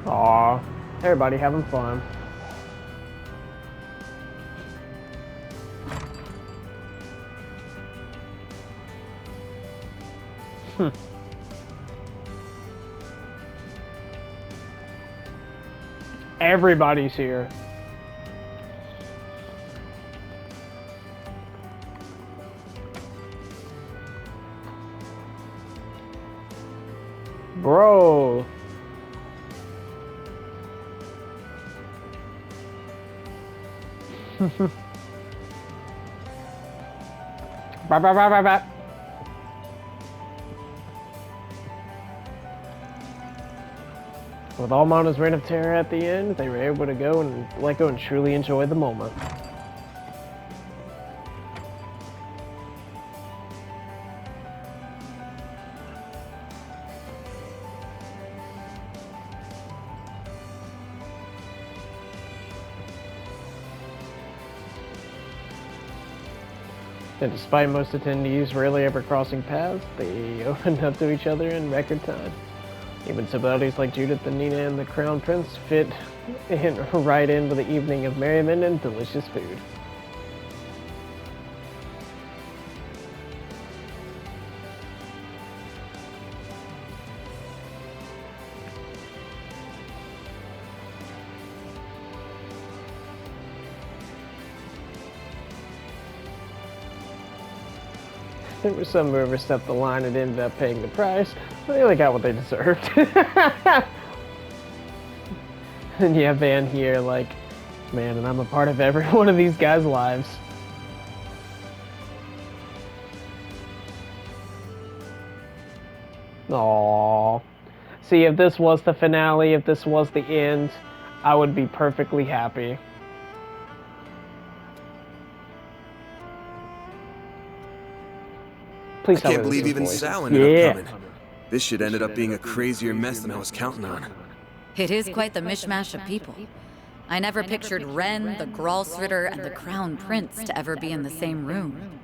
Aw, everybody having fun. Everybody's here. Bro. Bye, bye, bye, bye, bye. With all Mana's reign of terror at the end, they were able to go and let go and truly enjoy the moment. And despite most attendees rarely ever crossing paths, they opened up to each other in record time. Even celebrities like Judith and Nina and the Crown Prince fit right in with the evening of merriment and delicious food. There was some who overstepped the line and ended up paying the price, but they only got what they deserved. And you have Van here like, man, and I'm a part of every one of these guys' lives. Aww. See, if this was the finale, if this was the end, I would be perfectly happy. Please I can't believe even Sal ended up coming. This shit ended up being a crazier mess than I was counting on. It is quite the mishmash of people. I never pictured Ren, the Gralsritter, and the Crown Prince to ever be in the same room.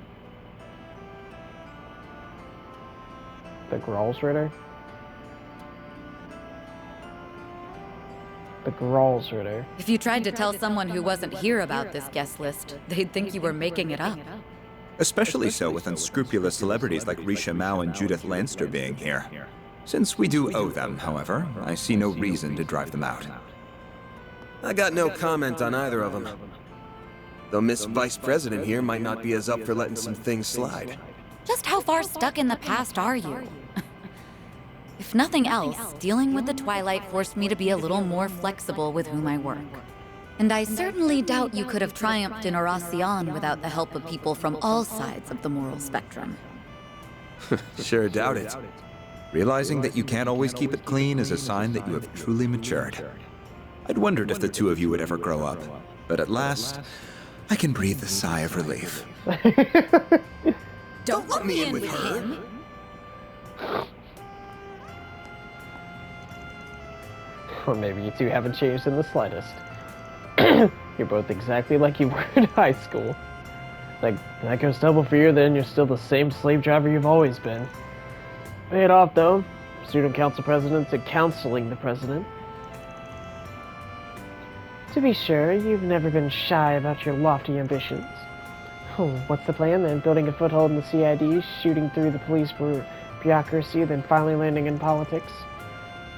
The Gralsritter? The Gralsritter. If you tried to tell someone who wasn't here about this guest list, they'd think you were making it up. Especially so with unscrupulous celebrities like Risha Mao and Judith Lanster being here. Since we do owe them, however, I see no reason to drive them out. I got no comment on either of them. Though Miss Vice President here might not be as up for letting some things slide. Just how far stuck in the past are you? If nothing else, dealing with the Twilight forced me to be a little more flexible with whom I work. And I certainly doubt you could have triumphed in Oracion without the help of people from all sides of the moral spectrum. Sure doubt it. Realizing that you can't always keep it clean is a sign that you have truly matured. I'd wondered if the two of you would ever grow up, but at last, I can breathe a sigh of relief. Don't let me in with him! Or maybe you two haven't changed in the slightest. You're both exactly like you were in high school. Like, that goes double for you, then you're still the same slave driver you've always been. Pay it off, though. Student council president to counseling the president. To be sure, you've never been shy about your lofty ambitions. Oh, what's the plan then? Building a foothold in the CID, shooting through the police bureaucracy, then finally landing in politics?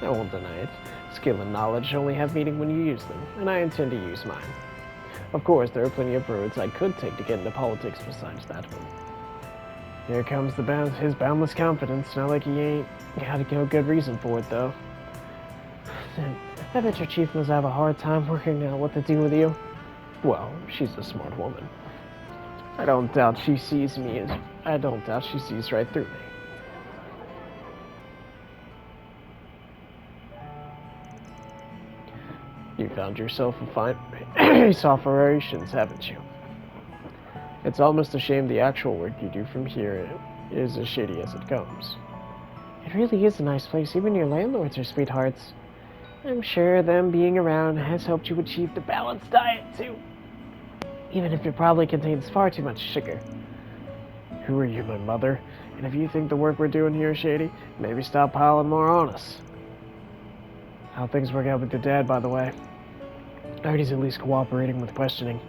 I won't deny it. Skill and knowledge only have meaning when you use them, and I intend to use mine. Of course, there are plenty of roads I could take to get into politics besides that one. Here comes his boundless confidence, not like he ain't got no good reason for it, though. I bet your chief must have a hard time working out what to do with you. Well, she's a smart woman. I don't doubt she sees right through me. You found yourself a fine base operations, haven't you? It's almost a shame the actual work you do from here is as shitty as it comes. It really is a nice place. Even your landlords are sweethearts. I'm sure them being around has helped you achieve the balanced diet, too. Even if it probably contains far too much sugar. Who are you, my mother? And if you think the work we're doing here is shady, maybe stop piling more on us. How things work out with your dad, by the way? I heard he's at least cooperating with questioning.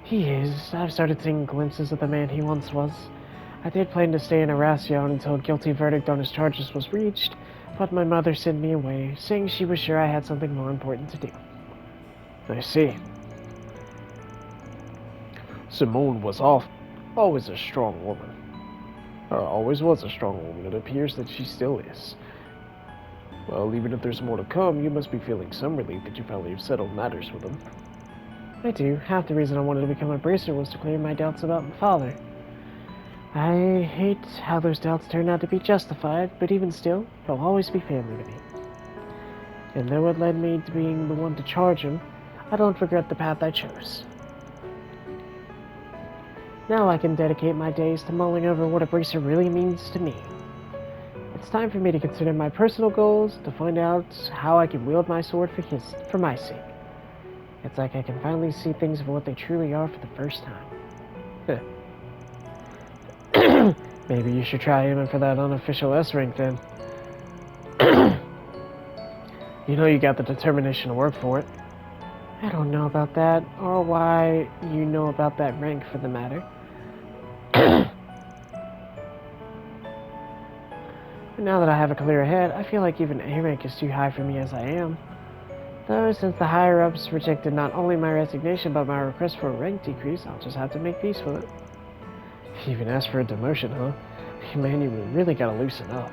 He is. I've started seeing glimpses of the man he once was. I did plan to stay in Arasion until a guilty verdict on his charges was reached, but my mother sent me away, saying she was sure I had something more important to do. I see. Simone was always a strong woman. Or always was a strong woman. It appears that she still is. Well, even if there's more to come, you must be feeling some relief that you finally have settled matters with him. I do. Half the reason I wanted to become a bracer was to clear my doubts about my father. I hate how those doubts turned out to be justified, but even still, he'll always be family to me. And though it led me to being the one to charge him, I don't regret the path I chose. Now I can dedicate my days to mulling over what a bracer really means to me. It's time for me to consider my personal goals, to find out how I can wield my sword for my sake. It's like I can finally see things for what they truly are for the first time. Maybe you should try aiming for that unofficial S rank then. You know you got the determination to work for it. I don't know about that, or why you know about that rank for the matter. But now that I have a clear head, I feel like even A rank is too high for me as I am. Though, since the higher-ups rejected not only my resignation but my request for a rank decrease, I'll just have to make peace with it. You even asked for a demotion, huh? Man, you really gotta loosen up.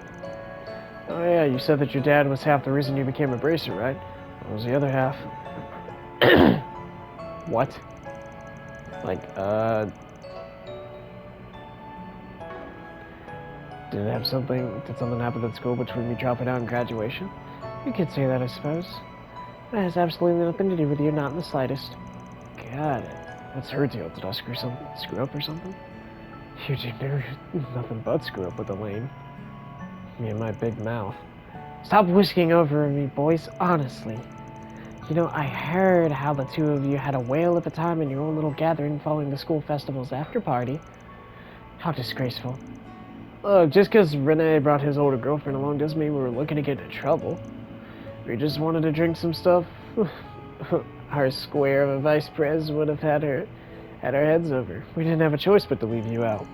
Oh yeah, you said that your dad was half the reason you became a bracer, right? What was the other half? What? Like, did something happen at school between me dropping out and graduation? You could say that, I suppose. That has absolutely nothing to do with you, not in the slightest. Got it. That's her deal. Did I screw up or something? You do nothing but screw up with Elaine. Me and my big mouth. Stop whisking over me, boys, honestly. You know, I heard how the two of you had a whale of a time in your own little gathering following the school festival's after party. How disgraceful. Look, just because Renee brought his older girlfriend along doesn't mean we were looking to get into trouble. We just wanted to drink some stuff. Our square of a vice pres would have had our heads over. We didn't have a choice but to leave you out.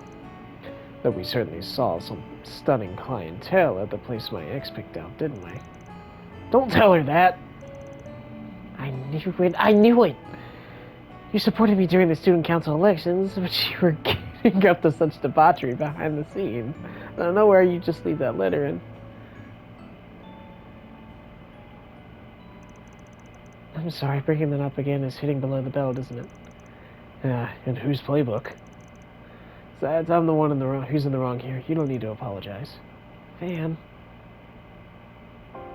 Though we certainly saw some stunning clientele at the place my ex picked out, didn't we? Don't tell her that! I knew it! You supported me during the student council elections, but you were getting up to such debauchery behind the scenes. I don't know where you just leave that letter in. I'm sorry, bringing that up again is hitting below the belt, isn't it? Yeah, in whose playbook? Besides, I'm the one who's in the wrong here. You don't need to apologize. Van.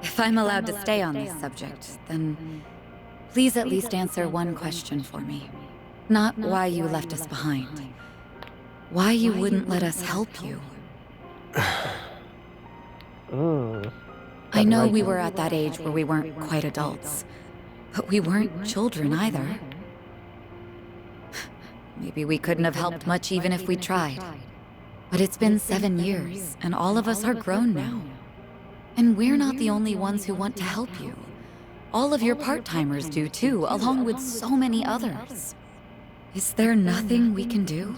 If I'm allowed to stay on this subject, then please at least answer one question for me. Not why you left us behind. Why you wouldn't let us help you. I know we were at that age where we weren't quite adults, but we weren't children either. Maybe we couldn't have helped much even if we tried. But it's been 7 years, and all of us are grown now. And we're not the only ones who want to help you. All of your part-timers do too, along with so many others. Is there nothing we can do?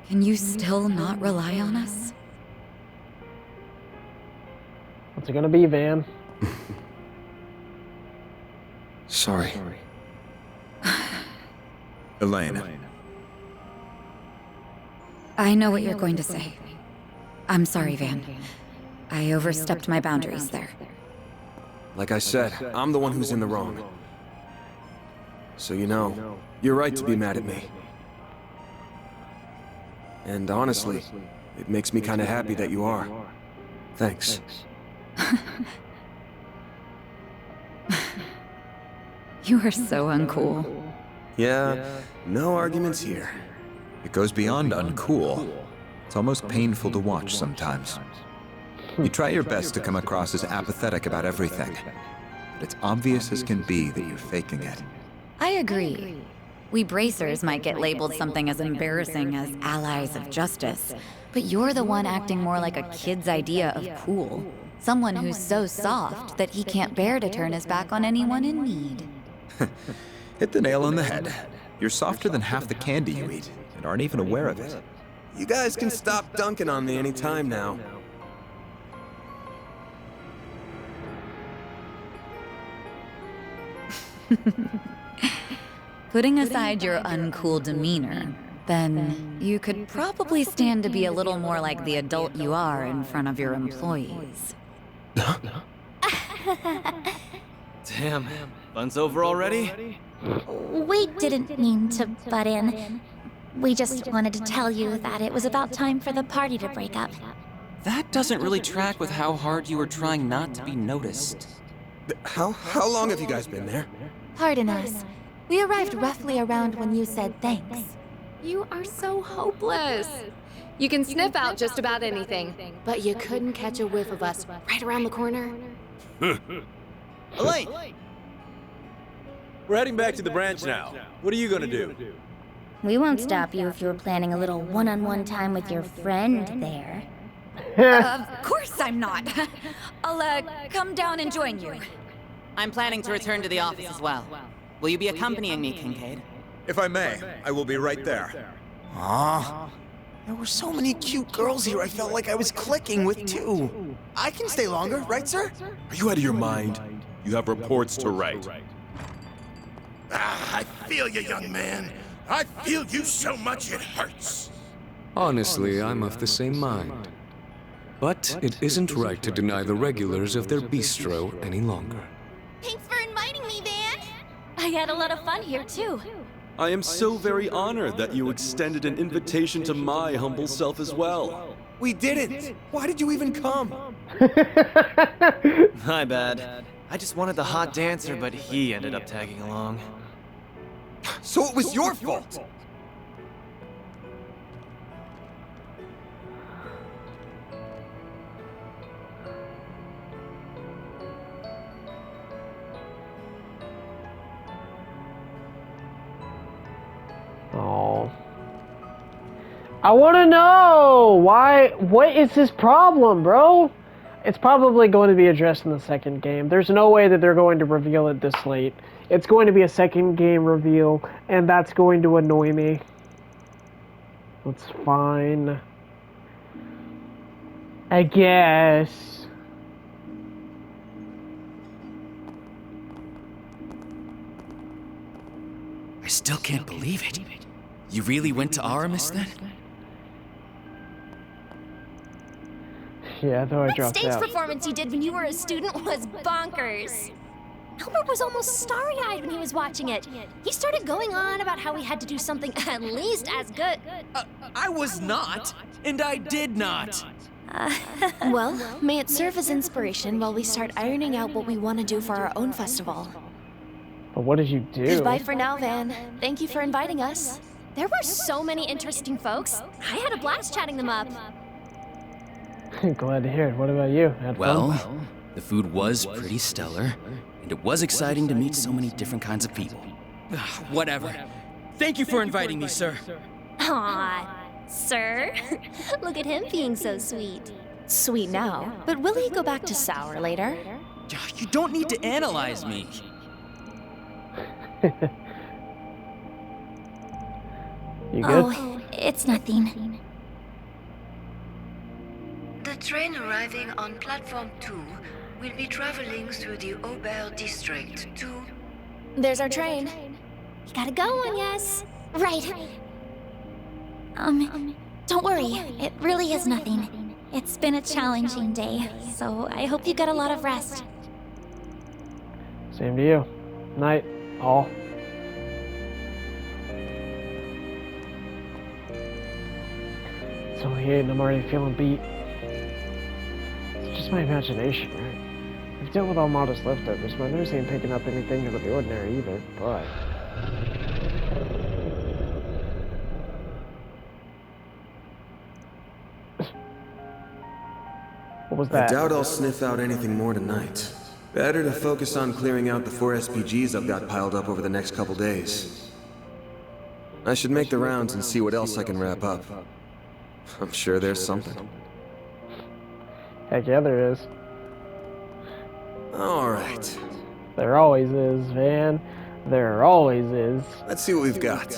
Can you still not rely on us? What's it gonna be, Van? Sorry. Elaine. I know what you're going to say. I'm sorry, Van. I overstepped my boundaries there. Like I said, I'm the one who's in the wrong. So you know, you're right to be mad at me. And honestly, it makes me kinda happy that you are. Thanks. You are so uncool. Yeah, no arguments here. It goes beyond uncool. It's almost painful to watch sometimes. You try your best to come across as apathetic about everything, but it's obvious as can be that you're faking it. I agree. We bracers might get labeled something as embarrassing as allies of justice, but you're the one acting more like a kid's idea of cool. Someone who's so soft that he can't bear to turn his back on anyone in need. Hit the nail on the head. You're softer than half the candy you eat, and aren't even aware of it. You guys can stop dunking on me any time now. Putting aside your uncool demeanor, then you could probably stand to be a little more like the adult you are in front of your employees. Damn, fun's over already? We didn't mean to butt in. We just wanted to tell you that it was about time for the party to break up. That doesn't really track with how hard you were trying not to be noticed. How long have you guys been there? Pardon us. We arrived roughly around when you said thanks. You are so hopeless. You can sniff out just about anything, but you couldn't catch a whiff of us right around the corner. Elaine! We're heading back to the branch now. What are you gonna do? We won't stop you if you were planning a little one-on-one time with your friend there. Of course I'm not. I'll, come down and join you. I'm planning to return to the office as well. Will you be accompanying me, Kincaid? If I may, I will be right there. Aw. There were so many cute girls here, I felt like I was clicking with two. I can stay longer, right, sir? Are you out of your mind? You have reports to write. I feel you, young man. I feel you so much it hurts. Honestly, I'm of the same mind. But it isn't right to deny the regulars of their bistro any longer. Thanks for inviting me, Van! I had a lot of fun here, too. I am so very honored that you extended an invitation to my humble self as well. We didn't! Why did you even come? My bad. I just wanted the hot dancer, but he ended up tagging along. So it was your fault! Oh. I want to know why. What is his problem, bro? It's probably going to be addressed in the second game. There's no way that they're going to reveal it this late. It's going to be a second game reveal, and that's going to annoy me. That's fine, I guess. I still can't believe it. You really went to Aramis then? Yeah, I thought I That dropped stage out. performance you did when you were a student was bonkers. Albert was almost starry-eyed when he was watching it. He started going on about how we had to do something at least as good. I was not, and I did not. Well, may it serve as inspiration while we start ironing out what we want to do for our own festival. But what did you do? Goodbye for now, Van. Thank you for inviting us. There were so many interesting folks. I had a blast chatting them up. Glad to hear it. What about you? Had Well, fun? the food was pretty stellar, and it was exciting to meet so many different kinds of people. Whatever. Thank you for inviting me, sir. Aw, sir. Look at him being so sweet. Sweet now, but will he go back to sour later? You don't need to analyze me. You good? Oh, it's nothing. The train arriving on platform 2 will be traveling through the Aubert district to... There's our train. You gotta go, Agnes. Right. Don't worry. It really is nothing. It's been a challenging day, so I hope you get a lot of rest. Same to you. Night, all. It's only 8 and I'm already feeling beat. It's just my imagination, right? I've dealt with all modest leftovers, my nose ain't picking up anything out of the ordinary either, but... What was I that? doubt I'll sniff out anything more tonight. Better to focus on clearing out the 4 SPGs I've got piled up over the next couple days. I should make the rounds and see what else I can wrap up. I'm sure there's something. Heck yeah, there is. Alright. There always is, man. There always is. Let's see what we've got.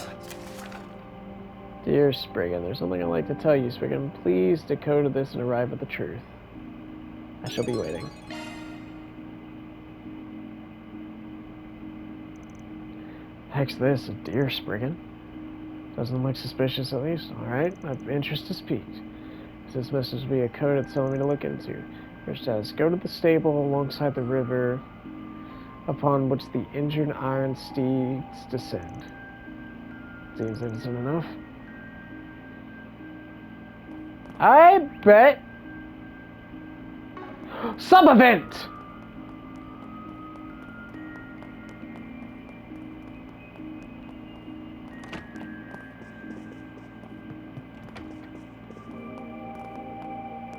Dear Spriggan, there's something I'd like to tell you, Spriggan. Please decode this and arrive at the truth. I shall be waiting. Heck's this, a dear Spriggan? Doesn't look suspicious at least. Alright, my interest is piqued. This message will be a code it's telling me to look into. Which says, go to the stable alongside the river upon which the injured iron steeds descend. Seems innocent enough. I bet. Sub-event!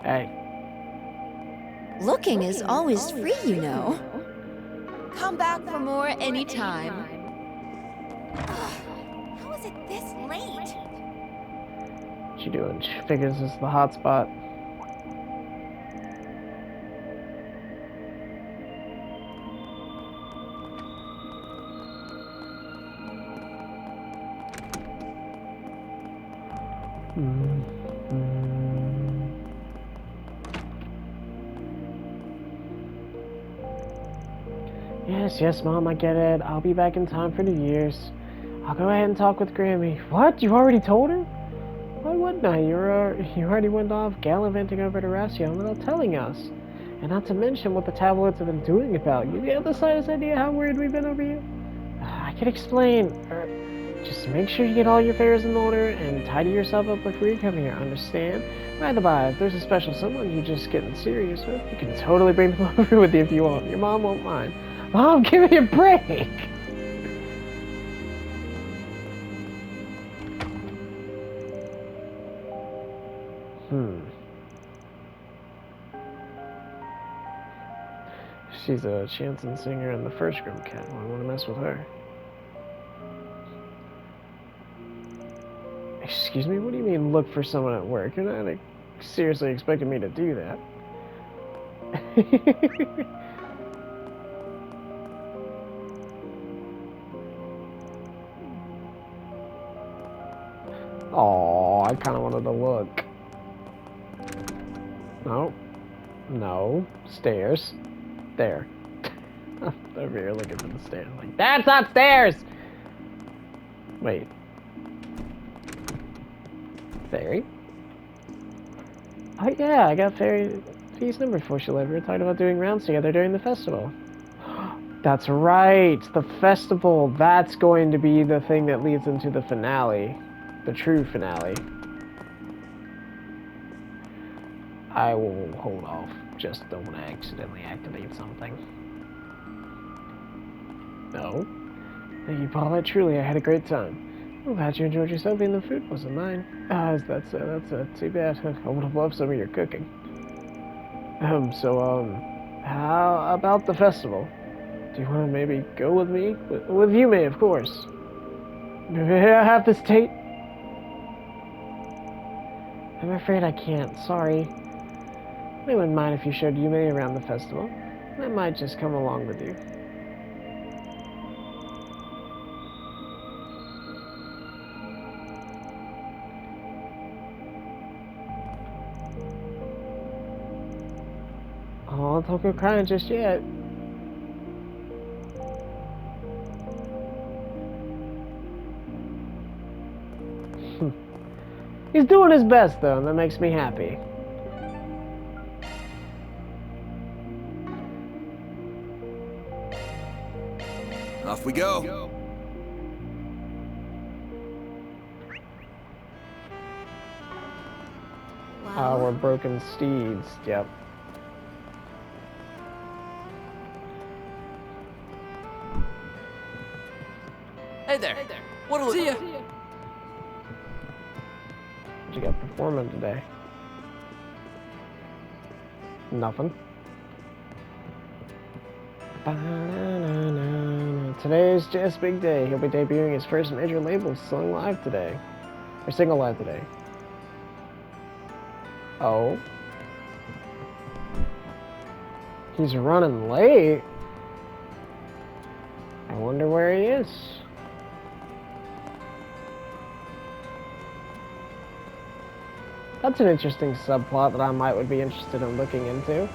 Hey. Looking is always free, you know. Come back for more anytime. How is it this late? What you doing? She figures this is the hot spot. Yes, Mom, I get it. I'll be back in time for New Year's. I'll go ahead and talk with Grammy. What? You already told her? Why wouldn't I? You already went off gallivanting over to Ratio without telling us. And not to mention what the tabloids have been doing about you. You have the slightest idea how worried we've been over you? I can explain. Just make sure you get all your affairs in order and tidy yourself up before you come here, understand? By the by, if there's a special someone you're just getting serious with, you can totally bring them over with you if you want. Your mom won't mind. Mom, give me a break! She's a chanson singer in the first group cat. I want to mess with her. Excuse me? What do you mean look for someone at work? You're not seriously expecting me to do that. Oh, I kind of wanted to look. No. No. Stairs. There. Over here looking for the stairs. Like, that's not stairs! Wait. Fairy? Oh yeah, I got Fairy's number before she left. We were talking about doing rounds together during the festival. That's right! The festival! That's going to be the thing that leads into the finale. The true finale. I will hold off. Just don't want to accidentally activate something. No. Thank you, Paulette. Truly, I had a great time. I'm glad you enjoyed yourself, even the food wasn't mine. That's too bad. I would have loved some of your cooking. How about the festival? Do you want to maybe go with me? With Yume, of course. Maybe I have this date. I'm afraid I can't. Sorry. I wouldn't mind if you showed Yume around the festival. I might just come along with you. Oh, don't go crying just yet. He's doing his best, though, and that makes me happy. Off we go. Our broken steeds, yep. Hey there. What'll see ya? What you got performing today? Nothing. Today's Jess' big day. He'll be debuting his first major label song live today. Or single live today. Oh. He's running late. I wonder where he is. That's an interesting subplot that I would be interested in looking into.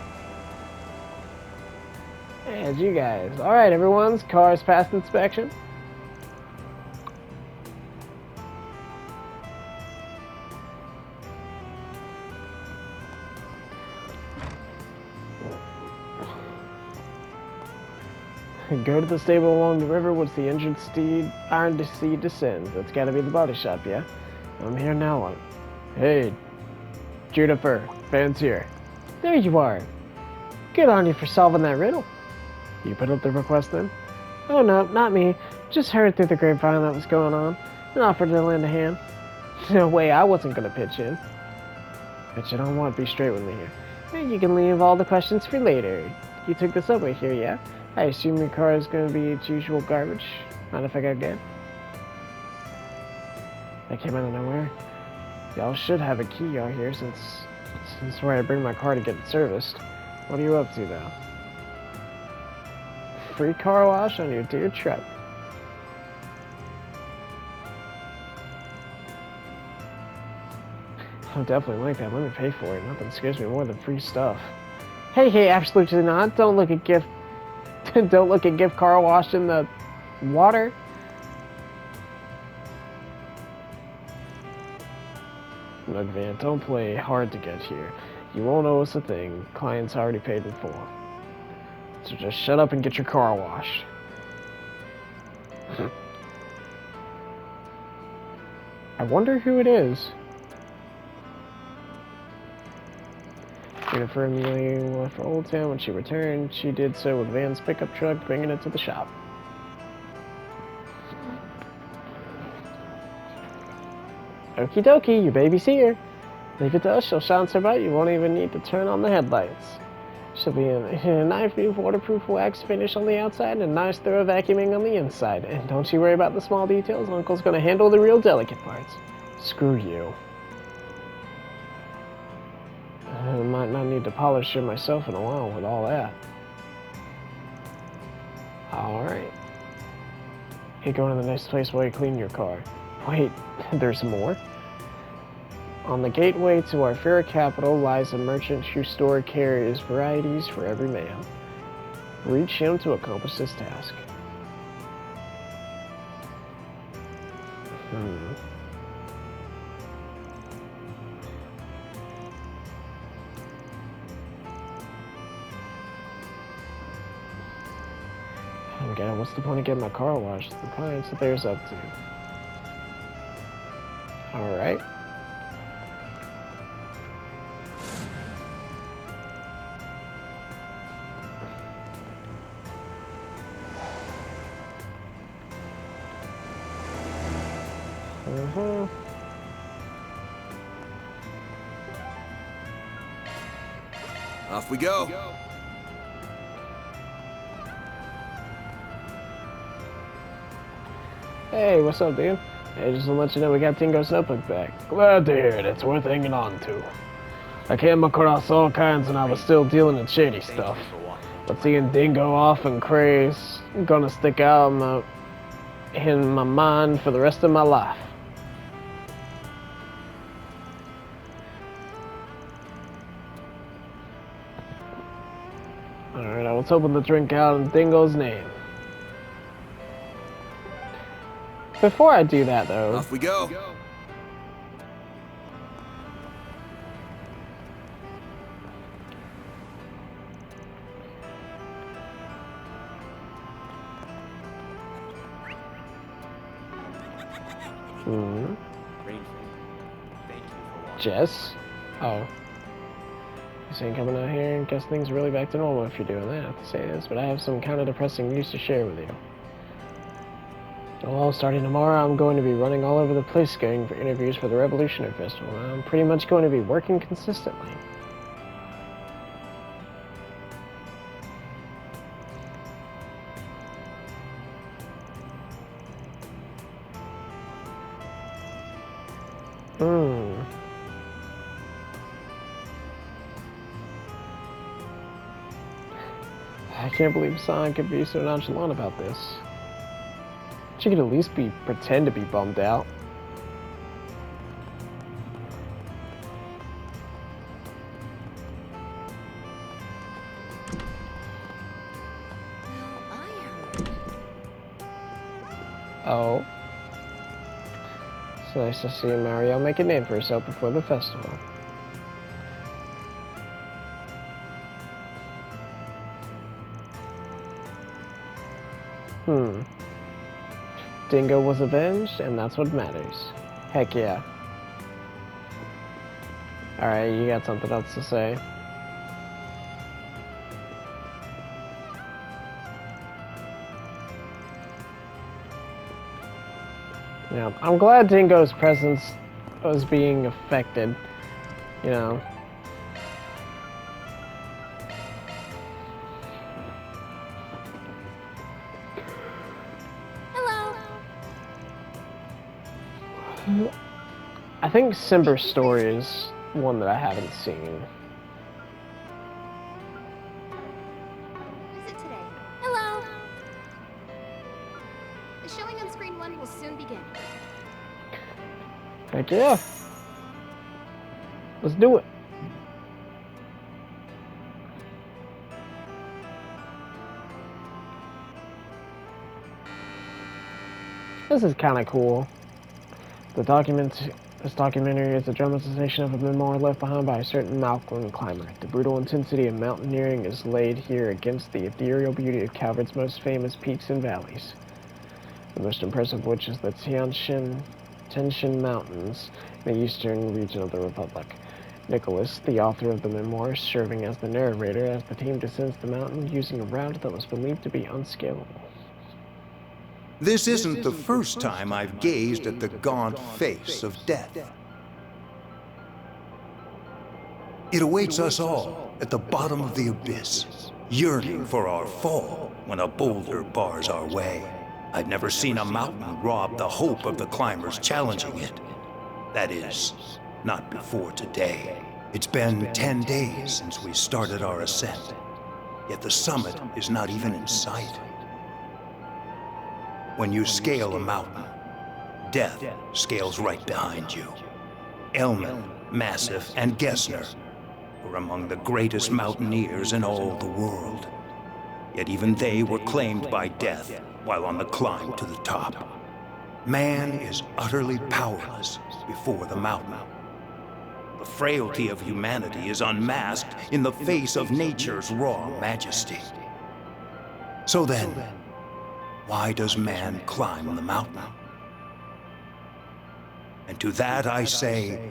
And you guys. Alright, everyone's car's passed inspection. Go to the stable along the river once the injured steed, iron steed descends. That's gotta be the body shop, yeah? I'm here now. Hey, Juniper, Van's here. There you are. Good on you for solving that riddle. You put up the request then? Oh no, not me. Just heard through the grapevine that was going on and offered to lend a hand. No way, I wasn't gonna pitch in. But you don't want to be straight with me here. Hey, you can leave all the questions for later. You took the subway here, yeah? I assume your car is going to be its usual garbage. Not if I got good. That came out of nowhere. Y'all should have a key out here since where I bring my car to get it serviced. What are you up to though? Free car wash on your dear truck. I definitely like that. Let me pay for it. Nothing scares me more than free stuff. Hey, absolutely not. Don't look at gift car wash in the water. Look, Van, don't play hard to get here. You won't owe us a thing. Client's already paid in full. So just shut up and get your car washed. I wonder who it is. Jennifer immediately left for Old Town. When she returned, she did so with Van's pickup truck, bringing it to the shop. Okie dokie, your baby's here. Leave it to us, she'll shine so bright you won't even need to turn on the headlights. She'll be in a knife-proof, waterproof wax finish on the outside and a nice thorough vacuuming on the inside. And don't you worry about the small details, Uncle's gonna handle the real delicate parts. Screw you. I might not need to polish her myself in a while with all that. Alright. Hey, go to the next place while you clean your car. Wait, there's more? On the gateway to our fair capital lies a merchant whose store carries varieties for every man. Reach him to accomplish this task. Okay, what's the point of getting my car washed? The client's what there's up to. Alright. Off we go. Hey, what's up, dude? Hey, just to let you know, we got Dingo's notebook back. Glad to hear it. It's worth hanging on to. I came across all kinds and I was still dealing with shady stuff. But seeing Dingo off and craze, gonna stick out in my mind for the rest of my life. Alright, I was hoping to drink out in Dingo's name. Before I do that, though... Off we go! Jess? Oh. This ain't coming out here, and guess things are really back to normal if you're doing that. I have to say this, but I have some kind of depressing news to share with you. Well, starting tomorrow, I'm going to be running all over the place going for interviews for the Revolutionary Festival. I'm pretty much going to be working consistently. I can't believe Sonic could be so nonchalant about this. She could at least pretend to be bummed out. Oh. It's nice to see Mario make a name for herself before the festival. Dingo was avenged, and that's what matters. Heck yeah. Alright, you got something else to say? Yeah, I'm glad Dingo's presence was being affected, you know. I think Simber's story is one that I haven't seen. Is it today? Hello. The showing on screen 1 will soon begin. Heck yeah. Let's do it. This is kind of cool. This documentary is a dramatization of a memoir left behind by a certain mountain climber. The brutal intensity of mountaineering is laid here against the ethereal beauty of Calvert's most famous peaks and valleys. The most impressive of which is the Tianshan Mountains in the eastern region of the Republic. Nicholas, the author of the memoir, serving as the narrator as the team descends the mountain using a route that was believed to be unscalable. This isn't the first time I've gazed at the gaunt face of death. It awaits us all at the bottom of the abyss, yearning for our fall when a boulder bars our way. I've never seen a mountain rob the hope of the climbers challenging it. That is, not before today. It's been 10 days since we started our ascent, yet the summit is not even in sight. When you scale a mountain, death scales right behind you. Elman, Massif, and Gessner were among the greatest mountaineers in all the world. Yet even they were claimed by death while on the climb to the top. Man is utterly powerless before the mountain. The frailty of humanity is unmasked in the face of nature's raw majesty. So then, why does man climb the mountain? And to that I say,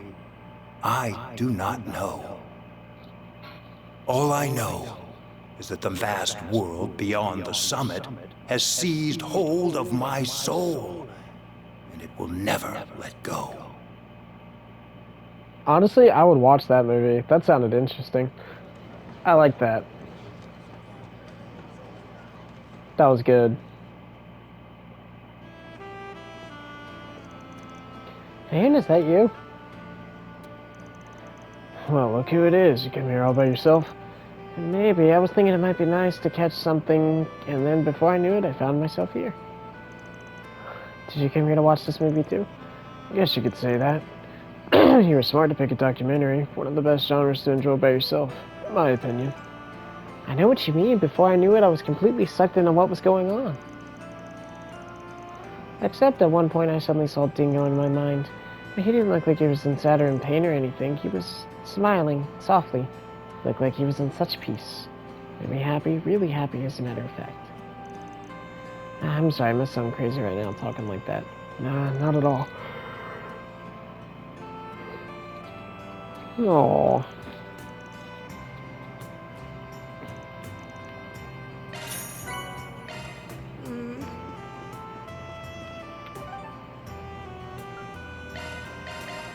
I do not know. All I know is that the vast world beyond the summit has seized hold of my soul, and it will never let go. Honestly, I would watch that movie. That sounded interesting. I like that. That was good. Anne, is that you? Well, look who it is. You came here all by yourself. And maybe I was thinking it might be nice to catch something, and then before I knew it, I found myself here. Did you come here to watch this movie too? I guess you could say that. You were smart to pick a documentary, one of the best genres to enjoy by yourself, in my opinion. I know what you mean. Before I knew it, I was completely sucked into what was going on. Except at one point I suddenly saw Dingo in my mind. But he didn't look like he was in sad or in pain or anything. He was smiling, softly. Looked like he was in such peace. Maybe happy, really happy as a matter of fact. I'm sorry, I must sound crazy right now talking like that. Nah, not at all. Aww.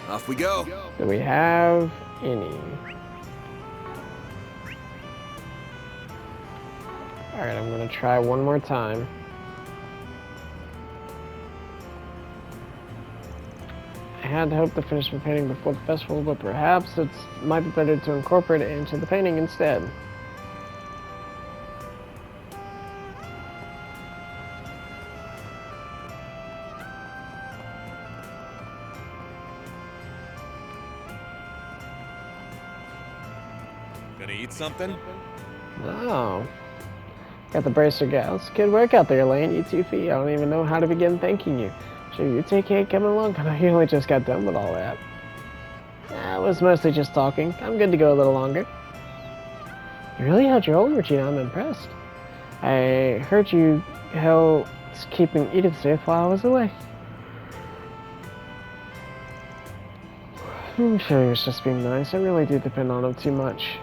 Off we go. Do we have any? Alright, I'm gonna try one more time. I had hoped to finish my painting before the festival, but perhaps it might be better to incorporate it into the painting instead. Gonna eat something? Oh. Got the bracer gals. Good work out there, Lane. You 2 feet. I don't even know how to begin thanking you. Sure, you take care coming along. I know you only just got done with all that. I was mostly just talking. I'm good to go a little longer. You really held your own, Regina. I'm impressed. I heard you held keeping Edith safe while I was away. I'm sure he was just being nice. I really do depend on him too much.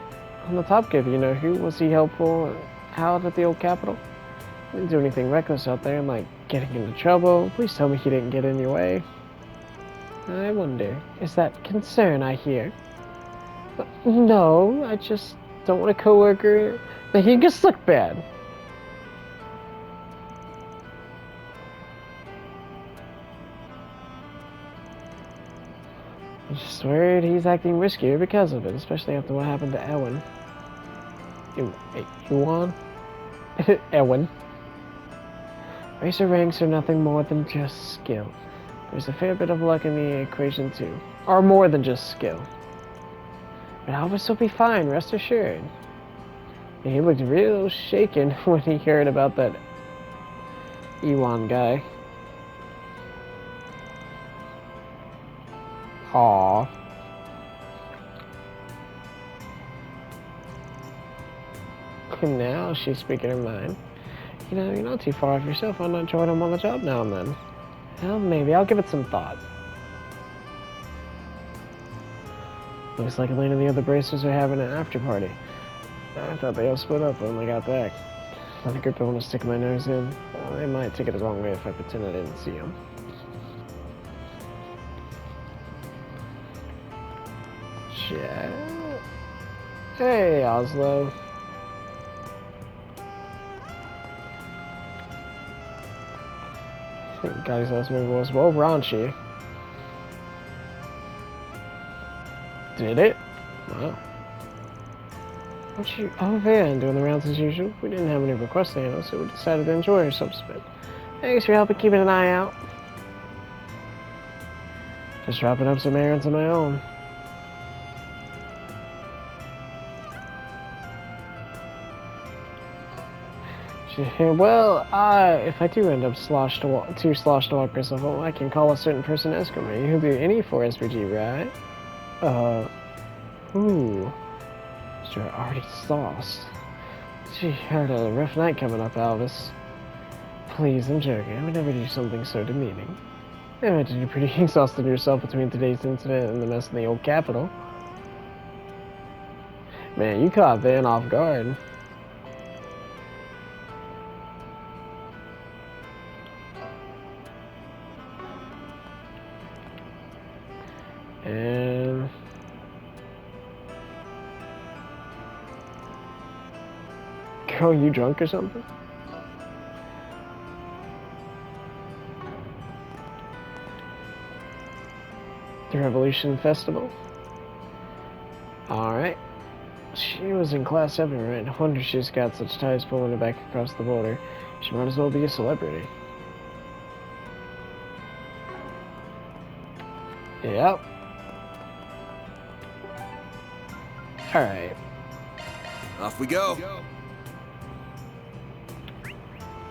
On the top give, you know who? Was he helpful out at the old Capitol? Didn't do anything reckless out there, like getting into trouble. Please tell me he didn't get in your way. I wonder, is that concern I hear? No, I just don't want a coworker that he just look bad. I'm just worried he's acting riskier because of it, especially after what happened to Ewan. Ewan? Ewan. Racer ranks are nothing more than just skill. There's a fair bit of luck in the equation too. Or more than just skill. But Alvis will be fine, rest assured. And he looked real shaken when he heard about that Ewan guy. Aww. And now she's speaking her mind. You know, you're not too far off yourself. Why not join him on the job now and then? Well, maybe. I'll give it some thought. Looks like Elaine and the other bracers are having an after party. I thought they all split up when they got back. I think I want to stick my nose in. Well, they might take it the wrong way if I pretend I didn't see them. Chat. Hey, Oslo. Guy's last move was well raunchy. Did it? Wow. What you? Oh man, doing the rounds as usual. We didn't have any requests to handle, so we decided to enjoy ourselves a bit. Thanks for helping keeping an eye out. Just dropping up some errands of my own. Well, if I do end up too sloshed to walk myself home, I can call a certain person to escort me. You'll do any for SPG, right? Ooh. Mr. Artie Sauce. Gee, had a rough night coming up, Alvis. Please, I'm joking. I would never do something so demeaning. I imagine you're pretty exhausted yourself between today's incident and the mess in the old Capitol. Man, you caught Van off guard. And girl, you drunk or something? The Revolution Festival? Alright. She was in class 7, right? No wonder she's got such ties pulling her back across the border. She might as well be a celebrity. Yep. Alright. Off we go.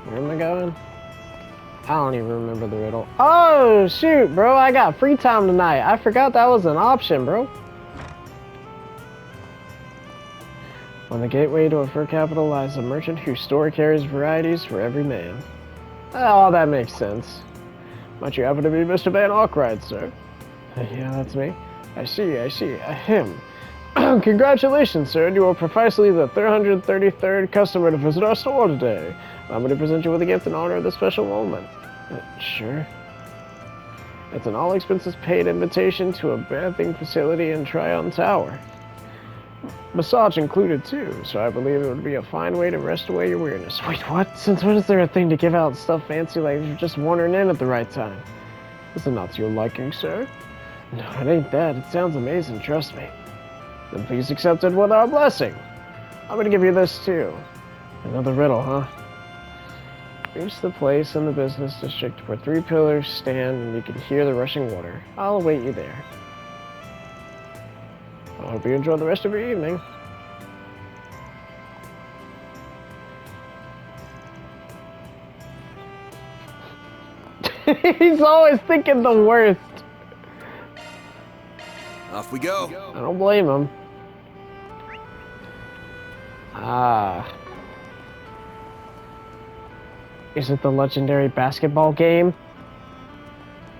Where am I going? I don't even remember the riddle. Oh, shoot, bro. I got free time tonight. I forgot that was an option, bro. On the gateway to a fur capital lies a merchant whose store carries varieties for every man. Oh, that makes sense. Might you happen to be Mr. Van Arkwright, sir? Yeah, that's me. I see. Him. Congratulations, sir. You are precisely the 333rd customer to visit our store today. I'm going to present you with a gift in honor of this special moment. Sure. It's an all-expenses-paid invitation to a bathing facility in Tryon Tower. Massage included, too, so I believe it would be a fine way to rest away your weariness. Wait, what? Since when is there a thing to give out stuff fancy like you're just wandering in at the right time? Is it not to your liking, sir? No, it ain't that. It sounds amazing, trust me. Then please accept it with our blessing. I'm gonna give you this, too. Another riddle, huh? Reach the place in the business district where 3 pillars stand and you can hear the rushing water. I'll await you there. I hope you enjoy the rest of your evening. He's always thinking the worst. Off we go. I don't blame him. Ah. Is it the legendary basketball game?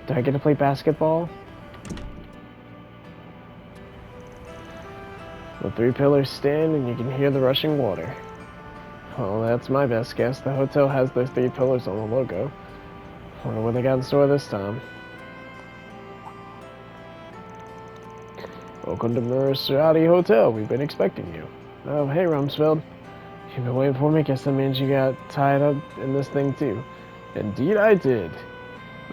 Do I get to play basketball? The 3 pillars stand and you can hear the rushing water. Well, that's my best guess. The hotel has those 3 pillars on the logo. Wonder what they got in store this time. Welcome to Mercerati Hotel. We've been expecting you. Oh, hey, Rumsfeld. You've been waiting for me? Guess that means you got tied up in this thing, too. Indeed I did.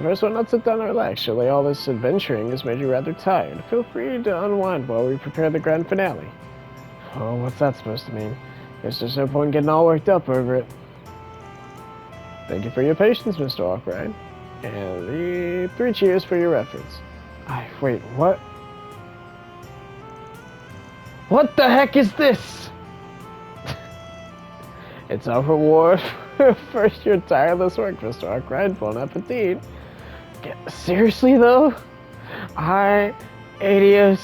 First, why not sit down and relax? Surely all this adventuring has made you rather tired. Feel free to unwind while we prepare the grand finale. Oh, what's that supposed to mean? Guess there's no point getting all worked up over it. Thank you for your patience, Mr. Arkwright. And the 3 cheers for your efforts. Wait, what? What the heck is this? It's our reward for your tireless work, Mr. Arkwright. Bon appetit. Seriously, though? Adios.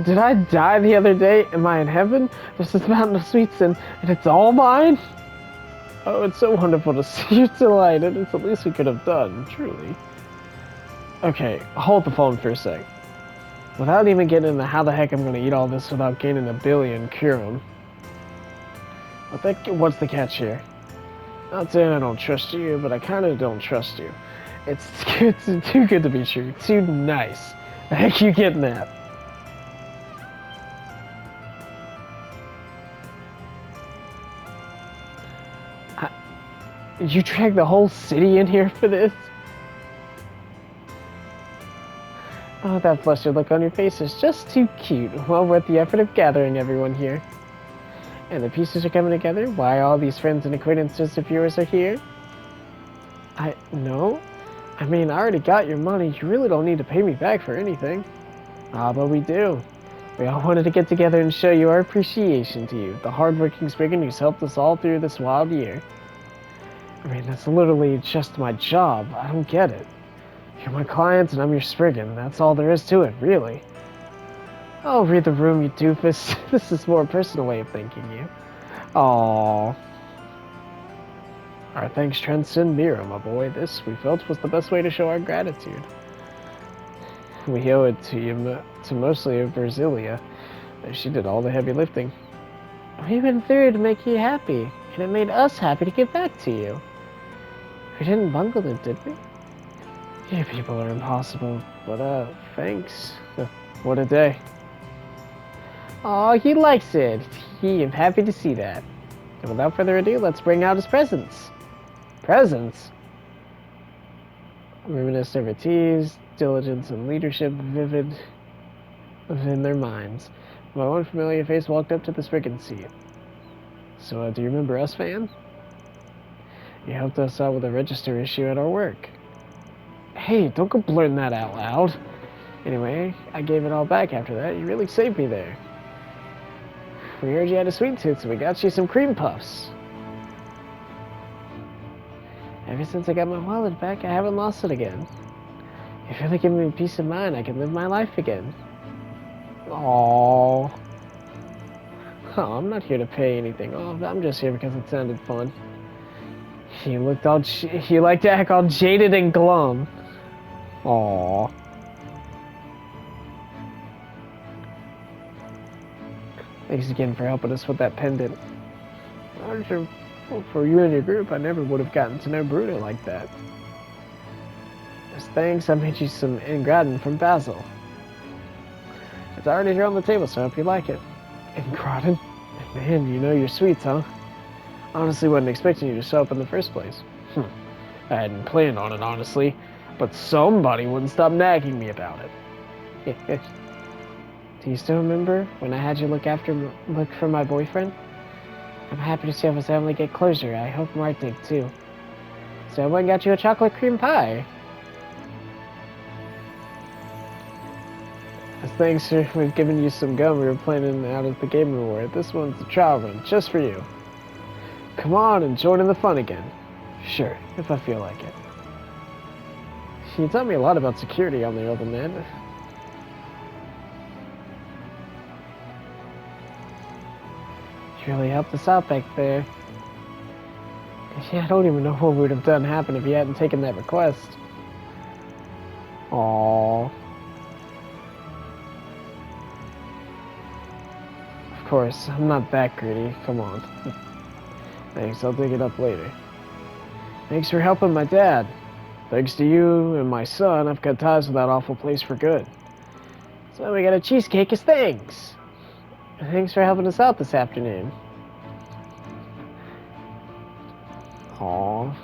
Did I die the other day? Am I in heaven? There's this mountain of sweets and it's all mine? Oh, it's so wonderful to see you delighted. It's the least we could have done, truly. Okay, hold the phone for a sec. Without even getting into how the heck I'm gonna eat all this without gaining a billion Curum. What's the catch here? Not saying I don't trust you, but I kinda don't trust you. It's too good to be true. Too nice. The heck you getting that? You dragged the whole city in here for this? Oh, that flustered look on your face is just too cute. Well worth the effort of gathering everyone here. And the pieces are coming together? Why all these friends and acquaintances of yours are here? No. I mean, I already got your money. You really don't need to pay me back for anything. Ah, but we do. We all wanted to get together and show you our appreciation to you, the hardworking Spriggan who's helped us all through this wild year. I mean, that's literally just my job. I don't get it. You're my clients and I'm your Spriggan. That's all there is to it, really. Oh, read the room, you doofus. This is a more personal way of thanking you. Aww. Our thanks transcend Mira, my boy. This, we felt, was the best way to show our gratitude. We owe it to you, to mostly Verzilia. She did all the heavy lifting. We went through to make you happy, and it made us happy to get back to you. We didn't bungle it, did we? You people are impossible, but thanks. What a day. Aw, he likes it. I'm happy to see that. And without further ado, let's bring out his presents. Presents? Reminisce of teas, diligence and leadership vivid within their minds. My one familiar face walked up to the Spriggan seat. So, do you remember us, fan? You helped us out with a register issue at our work. Hey, don't go blurting that out loud. Anyway, I gave it all back after that. You really saved me there. We heard you had a sweet tooth, so we got you some cream puffs. Ever since I got my wallet back, I haven't lost it again. You've really given me peace of mind. I can live my life again. Aww. Oh, I'm not here to pay anything off. I'm just here because it sounded fun. He liked to act all jaded and glum. Aww. Thanks again for helping us with that pendant. For you and your group, I never would have gotten to know Bruno like that. As thanks, I made you some Ingratin from Basil. It's already here on the table, so I hope you like it. Ingratin? Man, you know your sweets, huh? Honestly, wasn't expecting you to show up in the first place. I hadn't planned on it, honestly, but somebody wouldn't stop nagging me about it. Do you still remember when I had you look for my boyfriend? I'm happy to see his family get closure. I hope Mark did too. So I went and got you a chocolate cream pie. As thanks, we've given you some gum we were planning out as the game reward. This one's a trial run, just for you. Come on and join in the fun again. Sure, if I feel like it. You taught me a lot about security on the other net. You really helped us out back there. Yeah, I don't even know what would have done happen if you hadn't taken that request. Aww. Of course, I'm not that greedy. Come on. Thanks, I'll dig it up later. Thanks for helping my dad. Thanks to you and my son, I've cut ties with that awful place for good. So we got a cheesecake as thanks. Thanks for helping us out this afternoon. Aww.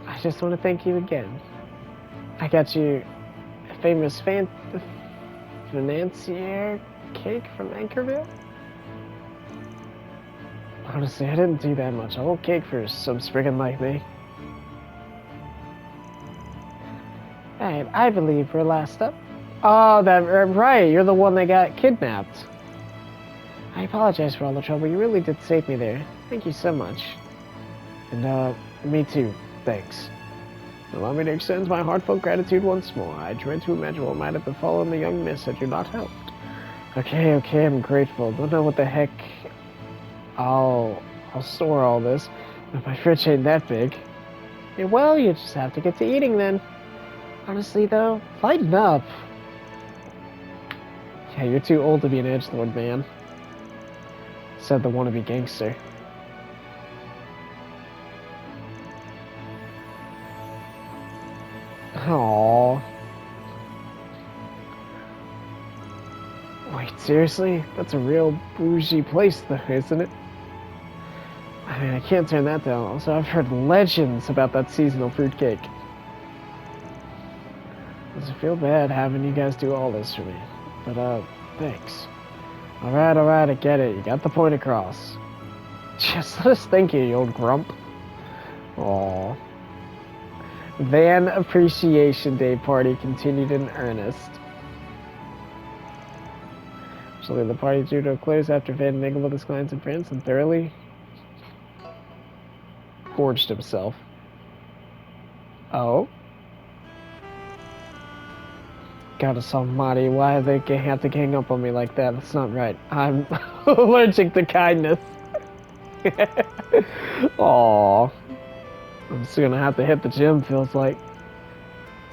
I just want to thank you again. I got you a famous financier cake from Anchorville? Honestly, I didn't do that much. A whole cake for some spriggan like me. Alright, I believe we're last up. Oh, right, you're the one that got kidnapped. I apologize for all the trouble. You really did save me there. Thank you so much. And, me too. Thanks. Allow me to extend my heartfelt gratitude once more. I tried to imagine what might have befallen the young miss had you not helped. Okay, I'm grateful. Don't know what the heck I'll store all this, but my fridge ain't that big. Yeah, well, you just have to get to eating then. Honestly, though, lighten up. Yeah, you're too old to be an edgelord, man. Said the wannabe gangster. Aww. Wait, seriously? That's a real bougie place, though, isn't it? I mean, I can't turn that down. Also, I've heard legends about that seasonal fruitcake. Does it feel bad having you guys do all this for me? But, thanks. Alright, I get it. You got the point across. Just let us thank you, you old grump. Aww. Van Appreciation Day party continued in earnest. Actually, the party drew to a close after Van mingled with his clients and friends and thoroughly gorged himself. Oh? Goddess almighty, why do they have to gang up on me like that? That's not right. I'm allergic to kindness. Aww. I'm just gonna have to hit the gym, feels like.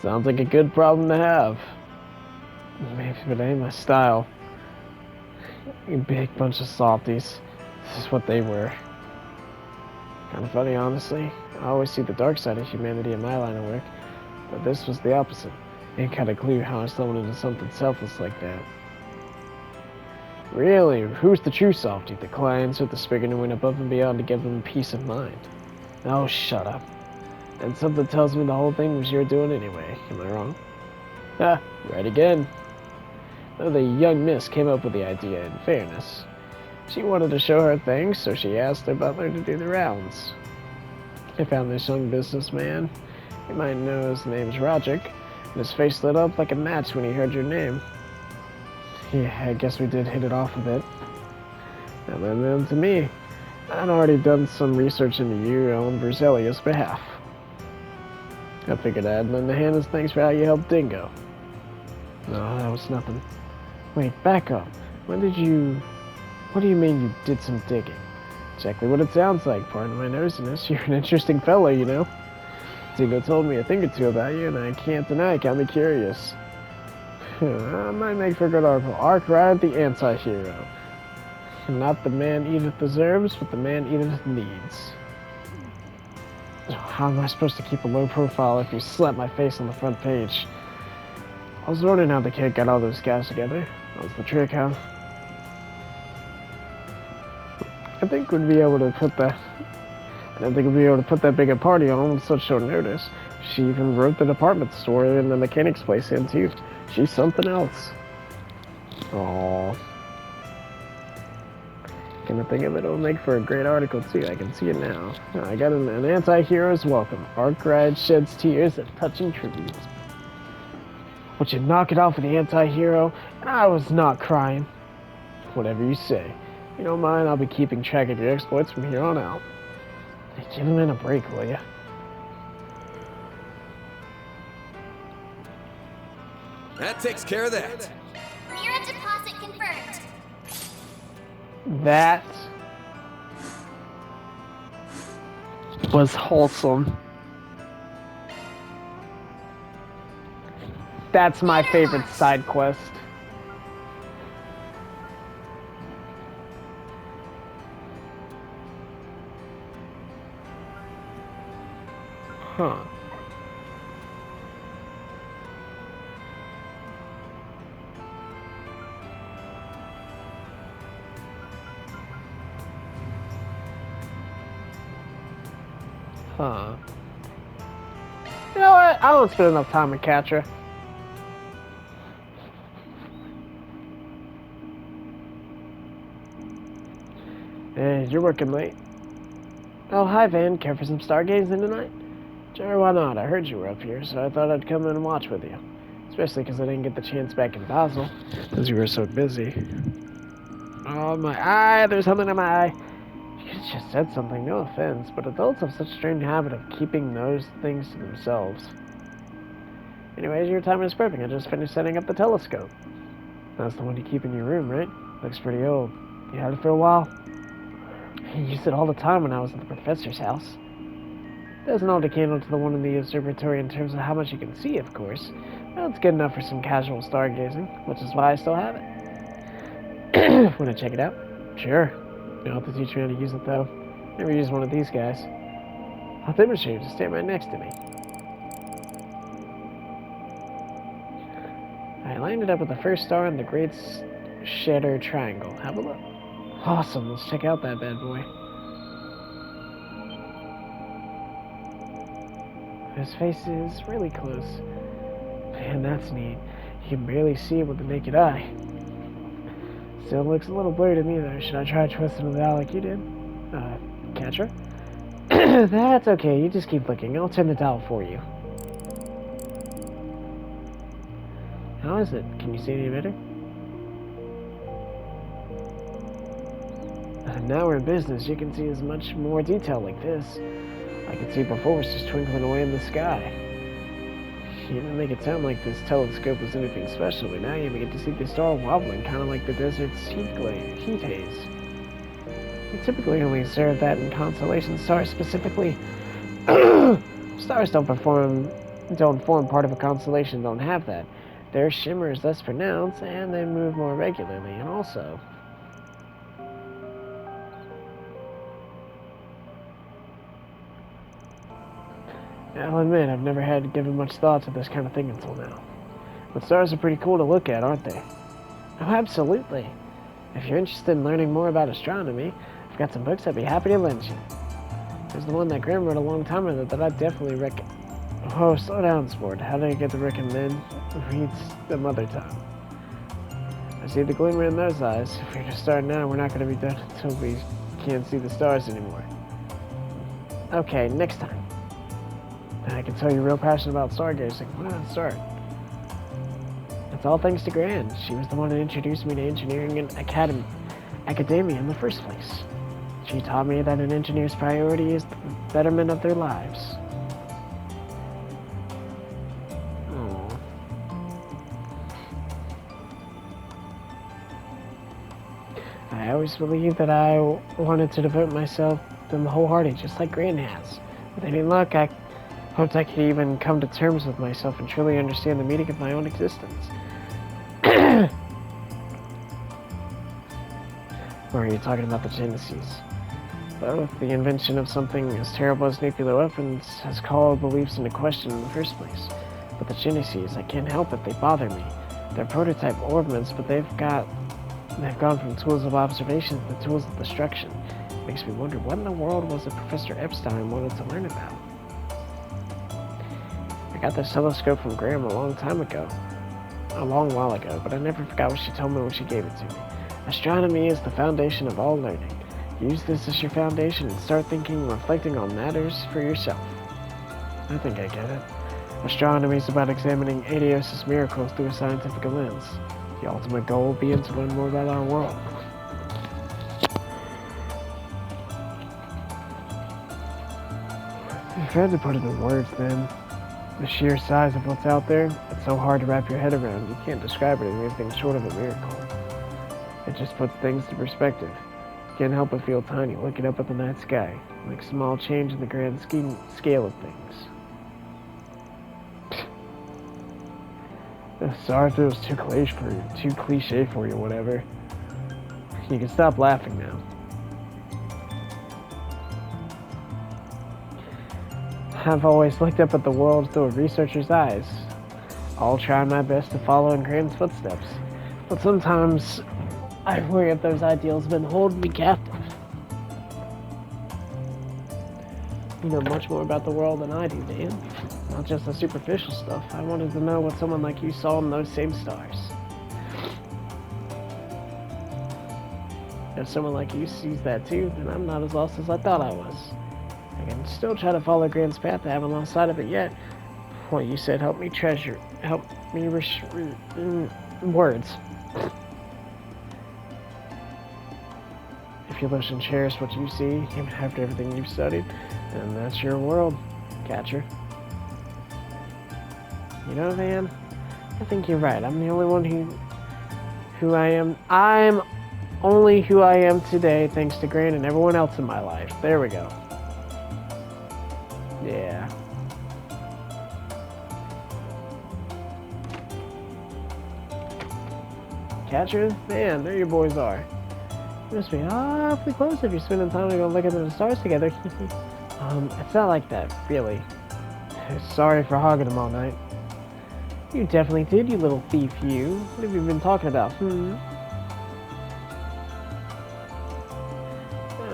Sounds like a good problem to have. Maybe, but it ain't my style. You big bunch of softies. This is what they were. Kind of funny, honestly. I always see the dark side of humanity in my line of work, but this was the opposite. Ain't got a clue how I stumbled into something selfless like that. Really? Who's the true softy? The clients or the spigot who went above and beyond to give them peace of mind? Oh, shut up. And something tells me the whole thing was your doing anyway. Am I wrong? Ah, right again. Though the young miss came up with the idea, in fairness. She wanted to show her things, so she asked her butler to do the rounds. I found this young businessman. You might know his name's Roderick, and his face lit up like a match when he heard your name. Yeah, I guess we did hit it off a bit. And then to me. I'd already done some research into you on Berzelius' behalf. I figured I'd lend a hand as thanks for how you helped Dingo. No, that was nothing. Wait, back up. What do you mean you did some digging? Exactly what it sounds like, pardon my nosiness. You're an interesting fellow, you know. Dingo told me a thing or two about you, and I can't deny it got me curious. I might make for a good article. Arkwright, the anti-hero. Not the man Edith deserves, but the man Edith needs. How am I supposed to keep a low profile if you slap my face on the front page? I was wondering how the kid got all those guys together. That was the trick, huh? I didn't think we'd be able to put that big a party on such short notice. She even wrote the department store and the mechanic's place in too. She's something else. Aww. Come to think of it, it'll make for a great article too. I can see it now. I got an anti-hero's welcome. Arkwright sheds tears at touching tribute. Would you knock it off with the anti-hero? And I was not crying. Whatever you say. You don't mind, I'll be keeping track of your exploits from here on out. Hey, give him a break, will ya? That takes care of that. Mirror deposit confirmed. That was wholesome. That's my favorite side quest. Huh. Huh. You know what? I don't spend enough time with Catra. Hey, you're working late. Oh, hi, Van. Care for some stargazing tonight? Sure, why not? I heard you were up here, so I thought I'd come in and watch with you. Especially because I didn't get the chance back in Basel, because you were so busy. Oh, my eye! There's something in my eye! You could have just said something, no offense, but adults have such a strange habit of keeping those things to themselves. Anyways, your timing is perfect. I just finished setting up the telescope. That's the one you keep in your room, right? Looks pretty old. You had it for a while? I used it all the time when I was at the professor's house. Doesn't hold a candle to the one in the observatory in terms of how much you can see, of course. Well, it's good enough for some casual stargazing, which is why I still have it. Want to check it out? Sure. You'll have to teach me how to use it, though. Never used one of these guys. I'll demonstrate you. Just stand right next to me. I landed up with the first star in the Great Shatter Triangle. Have a look. Awesome. Let's check out that bad boy. His face is really close. Man, that's neat. You can barely see it with the naked eye. Still looks a little blurry to me, though. Should I try twisting it out like you did? Catra? That's okay. You just keep looking. I'll turn the dial for you. How is it? Can you see any better? Now we're in business. You can see as much more detail like this. I could see before was just twinkling away in the sky. You didn't make it sound like this telescope was anything special, but now you get to see the star wobbling, kind of like the desert's heat haze. We typically only observe that in constellation stars specifically. Stars don't form part of a constellation, don't have that. Their shimmer is less pronounced, and they move more regularly, and also... I'll admit, I've never had given much thought to this kind of thing until now. But stars are pretty cool to look at, aren't they? Oh, absolutely. If you're interested in learning more about astronomy, I've got some books I'd be happy to lend you. There's the one that Graham wrote a long time ago that I'd definitely recommend. Oh, slow down, sport. How do I get to recommend? Reads the mother tongue. I see the glimmer in those eyes. If we're to start now, we're not going to be done until we can't see the stars anymore. Okay, next time. I can tell you're real passionate about stargazing. Why not start? It's all thanks to Gran. She was the one that introduced me to engineering and academia in the first place. She taught me that an engineer's priority is the betterment of their lives. Aww. I always believed that I wanted to devote myself to them wholeheartedly, just like Gran has. With any luck, I hoped I could even come to terms with myself and truly understand the meaning of my own existence. Or are you talking about the Genesis? Both. The invention of something as terrible as nuclear weapons has called beliefs into question in the first place. But the Genesis, I can't help it, they bother me. They're prototype orbments, but they've gone from tools of observation to tools of destruction. It makes me wonder what in the world was it Professor Epstein wanted to learn about? I got this telescope from Graham a long while ago, but I never forgot what she told me when she gave it to me. Astronomy is the foundation of all learning. Use this as your foundation and start thinking and reflecting on matters for yourself. I think I get it. Astronomy is about examining Adios' miracles through a scientific lens. The ultimate goal being to learn more about our world. If I had to put it in words, then The sheer size of what's out there, it's so hard to wrap your head around. You can't describe it as anything short of a miracle. It just puts things into perspective. You can't help but feel tiny looking up at the night sky, like small change in the grand scale of things. Sorry if it was too cliche for you, whatever. You can stop laughing now. I've always looked up at the world through a researcher's eyes. I'll try my best to follow in Grant's footsteps. But sometimes I worry if those ideals have been holding me captive. You know much more about the world than I do, Dan. Not just the superficial stuff. I wanted to know what someone like you saw in those same stars. If someone like you sees that too, then I'm not as lost as I thought I was. I can still try to follow Grant's path. I haven't lost sight of it yet. What you said helped me words. If you listen and cherish what you see, even after everything you've studied, then that's your world, Catcher. You know, Van, I think you're right. I'm the only one who I am. I'm only who I am today thanks to Grant and everyone else in my life. There we go. Yeah. Catcher? Man, there your boys are. You must be awfully close if you're spending time to go look at the stars together. It's not like that, really. Sorry for hogging them all night. You definitely did, you little thief, you. What have you been talking about,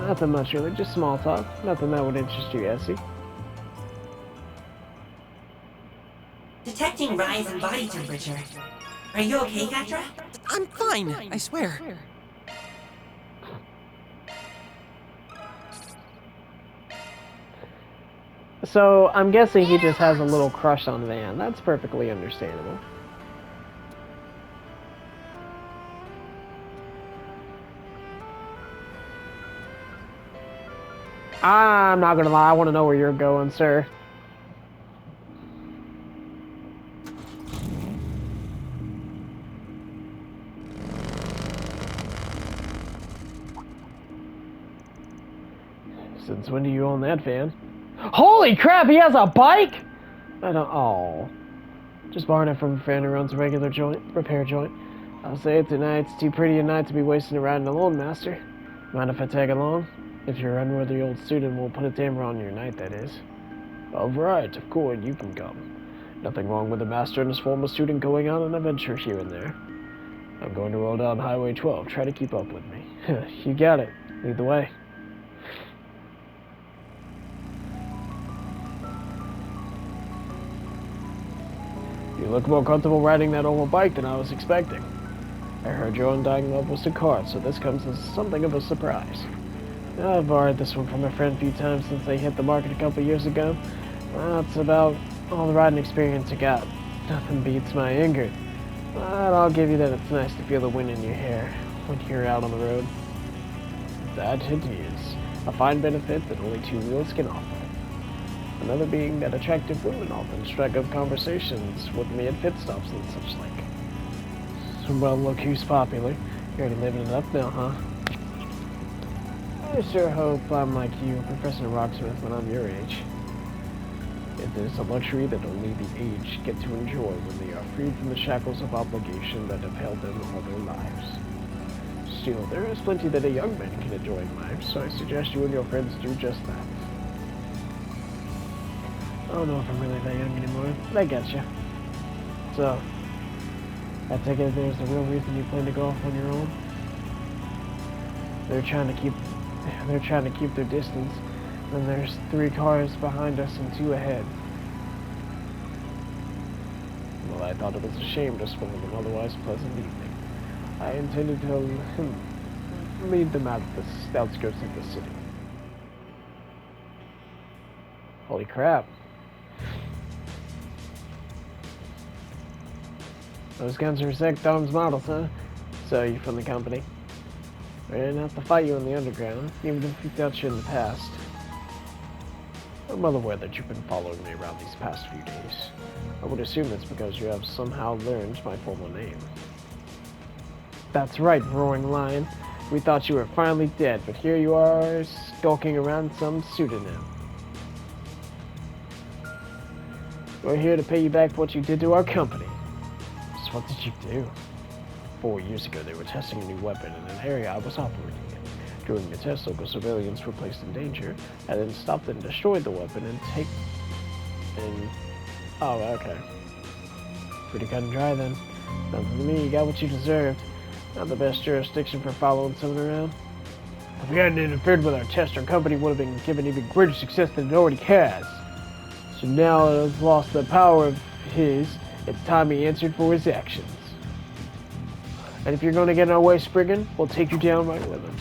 Nothing much, really. Just small talk. Nothing that would interest you, Essie. Detecting rise in body temperature. Are you okay, Gatra? I'm fine, I swear. So, I'm guessing he just has a little crush on Van. That's perfectly understandable. I'm not gonna lie, I want to know where you're going, sir. Since when do you own that van? Holy crap, he has a bike?! I don't. Oh. Just borrowing it from a friend who runs a regular repair joint. I'll say it tonight, it's too pretty a night to be wasting a riding alone, master. Mind if I tag along? If your unworthy old student will put a damper on your night, that is. Alright, of course, you can come. Nothing wrong with the master and his former student going on an adventure here and there. I'm going to roll down Highway 12. Try to keep up with me. You got it. Lead the way. You look more comfortable riding that old bike than I was expecting. I heard your undying love was to cars, so this comes as something of a surprise. I've borrowed this one from a friend a few times since they hit the market a couple years ago. That's about all the riding experience I got. Nothing beats my Ingrid. But I'll give you that it's nice to feel the wind in your hair when you're out on the road. That it is. A fine benefit that only two wheels can offer. Another being that attractive women often strike up conversations with me at pit stops and such like. Well, look who's popular. You're already living it up now, huh? I sure hope I'm like you, Professor Rocksmith, when I'm your age. It is a luxury that only the aged get to enjoy when they are freed from the shackles of obligation that have held them all their lives. Still, there is plenty that a young man can enjoy in life, so I suggest you and your friends do just that. I don't know if I'm really that young anymore, but I get you. So, I take it there's a real reason you plan to go off on your own? They're trying to keep their distance, and there's 3 cars behind us and 2 ahead. Well, I thought it was a shame to spoil an otherwise pleasant evening. I intended to lead them out of the outskirts of the city. Holy crap. Those guns are Zach Dom's models, huh? So, you from the company? I didn't have to fight you in the underground, even if we got you in the past. I'm well aware that you've been following me around these past few days. I would assume it's because you have somehow learned my formal name. That's right, Roaring Lion. We thought you were finally dead, but here you are, skulking around some pseudonym. We're here to pay you back for what you did to our company. So what did you do? 4 years ago, they were testing a new weapon in an area I was operating in. During the test, local civilians were placed in danger. I then stopped and destroyed the weapon Oh, okay. Pretty cut and dry then. Nothing to me, you got what you deserved. Not the best jurisdiction for following someone around. If you hadn't interfered with our test, our company would have been given even greater success than it already has. So now it has lost the power of his, it's time he answered for his actions. And if you're going to get in our way, Spriggan, we'll take you down right with him.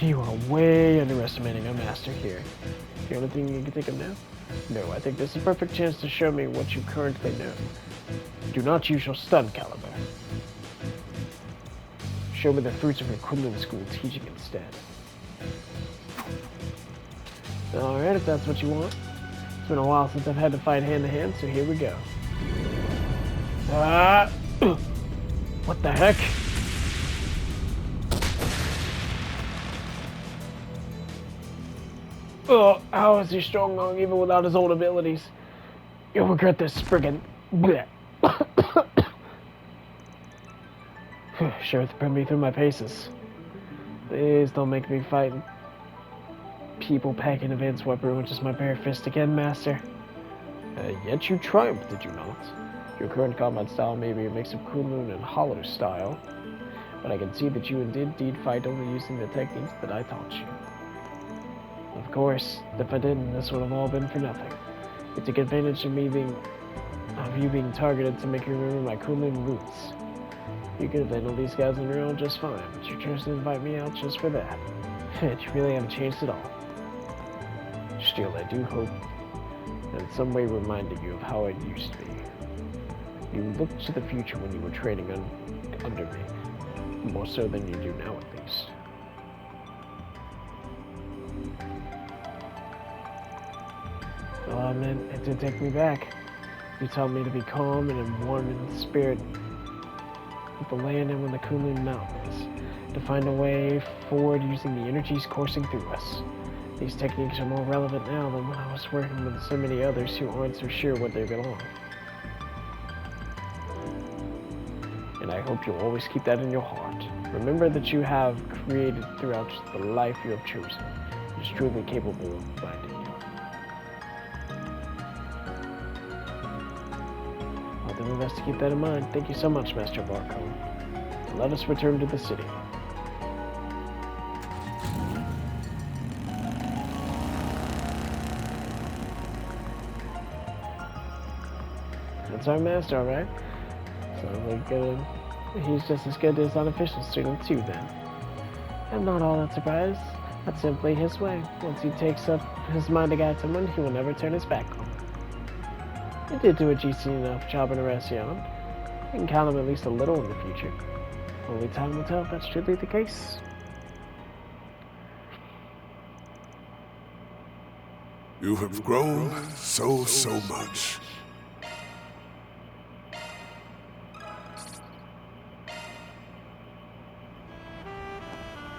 You are way underestimating our master here. The only thing you can think of now? No, I think this is a perfect chance to show me what you currently know. Do not use your stun caliber. Show me the fruits of your Kunlun school teaching instead. Alright, if that's what you want. It's been a while since I've had to fight hand-to-hand, so here we go. What the heck? Oh, how is he strong even without his old abilities? You'll regret this, Spriggan. Sure, put me through my paces. Please don't make me fight people packing events what ruined just my bare fist again, Master. Yet you triumphed, did you not? Your current combat style may be a mix of Kunlun and Hollow style, but I can see that you indeed fight only using the techniques that I taught you. Of course, if I didn't, this would have all been for nothing. You took advantage of you being targeted to make you remember my Kunlun roots. You could have handled these guys on your own just fine, but you chose to invite me out just for that. You really haven't changed at all. Still, I do hope that in some way reminded you of how it used to be. You looked to the future when you were training under me, more so than you do now at least. Oh man, it did take me back. You told me to be calm and in warm in spirit with the land and with the Kunlun Mountains, to find a way forward using the energies coursing through us. These techniques are more relevant now than when I was working with so many others who aren't so sure where they belong. And I hope you'll always keep that in your heart. Remember that you have created throughout the life you have chosen. It is truly capable of binding you. I'll do my best to keep that in mind. Thank you so much, Master Barcombe. And let us return to the city. That's our master, alright? Sounds like he's just as good as his unofficial student too, then. I'm not all that surprised. That's simply his way. Once he takes up his mind to guide someone, he will never turn his back on him. He did do a decent enough job in Arasion. We can count him at least a little in the future. Only time will tell if that's truly the case. You have grown so much.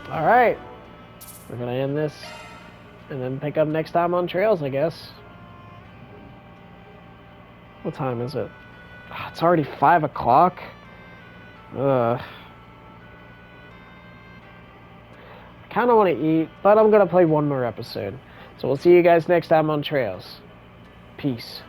Alright. We're gonna end this and then pick up next time on Trails, I guess. What time is it? Oh, it's already 5 o'clock. I kind of want to eat, but I'm gonna play one more episode. So we'll see you guys next time on Trails. Peace.